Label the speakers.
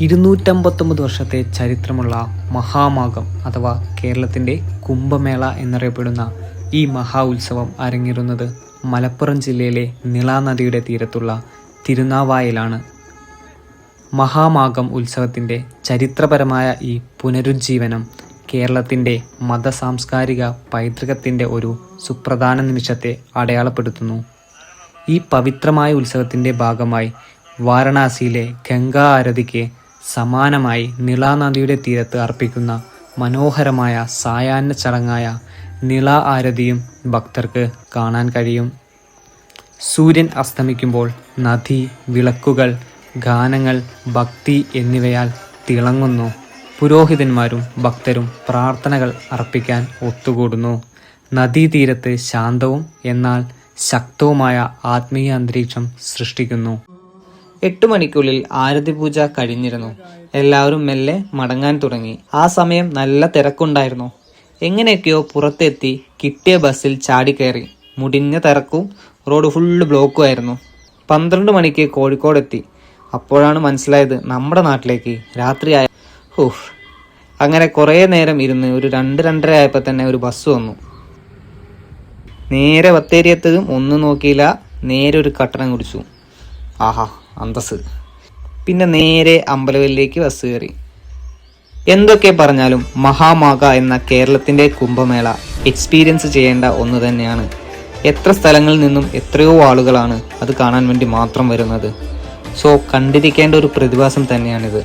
Speaker 1: 259 വർഷത്തെ ചരിത്രമുള്ള മഹാമാഘം അഥവാ കേരളത്തിൻ്റെ കുംഭമേള എന്നറിയപ്പെടുന്ന ഈ മഹാ ഉത്സവം അരങ്ങേറുന്നത് മലപ്പുറം ജില്ലയിലെ നിള നദിയുടെ തീരത്തുള്ള തിരുനാവായയിലാണ്. മഹാമാഘം ഉത്സവത്തിൻ്റെ ചരിത്രപരമായ ഈ പുനരുജ്ജീവനം കേരളത്തിൻ്റെ മതസാംസ്കാരിക പൈതൃകത്തിൻ്റെ ഒരു സുപ്രധാന നിമിഷത്തെ അടയാളപ്പെടുത്തുന്നു. ഈ പവിത്രമായ ഉത്സവത്തിൻ്റെ ഭാഗമായി വാരണാസിയിലെ ഗംഗാ ആരതിക്ക് സമാനമായി നിള നദിയുടെ തീരത്ത് അർപ്പിക്കുന്ന മനോഹരമായ സായാഹ്ന ചടങ്ങായ നിള ആരതിയും ഭക്തർക്ക് കാണാൻ കഴിയും. സൂര്യൻ അസ്തമിക്കുമ്പോൾ നദി വിളക്കുകൾ, ഗാനങ്ങൾ, ഭക്തി എന്നിവയാൽ തിളങ്ങുന്നു. പുരോഹിതന്മാരും ഭക്തരും പ്രാർത്ഥനകൾ അർപ്പിക്കാൻ ഒത്തുകൂടുന്നു. നദീതീരത്ത് ശാന്തവും എന്നാൽ ശക്തവുമായ ആത്മീയ അന്തരീക്ഷം സൃഷ്ടിക്കുന്നു. 8 മണിക്കുള്ളിൽ ആരതി പൂജ കഴിഞ്ഞിരുന്നു. എല്ലാവരും മെല്ലെ മടങ്ങാൻ തുടങ്ങി. ആ സമയം നല്ല തിരക്കുണ്ടായിരുന്നു. എങ്ങനെയൊക്കെയോ പുറത്തെത്തി കിട്ടിയ ബസ്സിൽ ചാടിക്കയറി. മുടിഞ്ഞ തിരക്കും റോഡ് ഫുള്ള് ബ്ലോക്കും ആയിരുന്നു. 12 മണിക്ക് കോഴിക്കോടെത്തി. അപ്പോഴാണ് മനസ്സിലായത് നമ്മുടെ നാട്ടിലേക്ക് രാത്രിയായ. അങ്ങനെ കുറേ നേരം ഇരുന്ന് ഒരു 2-2:30 ആയപ്പോൾ തന്നെ ഒരു ബസ് വന്നു. നേരെ ബത്തേരി എത്തതും ഒന്നും നോക്കിയില്ല, നേരെ ഒരു കട്ടണം കുടിച്ചു. ആഹാ അന്തസ്. പിന്നെ നേരെ അമ്പലവയലിലേക്ക് ബസ് കയറി. എന്തൊക്കെ പറഞ്ഞാലും മഹാമാഘ എന്ന കേരളത്തിൻ്റെ കുംഭമേള എക്സ്പീരിയൻസ് ചെയ്യേണ്ട ഒന്ന് തന്നെയാണ്. എത്ര സ്ഥലങ്ങളിൽ നിന്നും എത്രയോ ആളുകളാണ് അത് കാണാൻ വേണ്ടി മാത്രം വരുന്നത്. സോ കണ്ടിരിക്കേണ്ട ഒരു പ്രതിഭാസം തന്നെയാണിത്.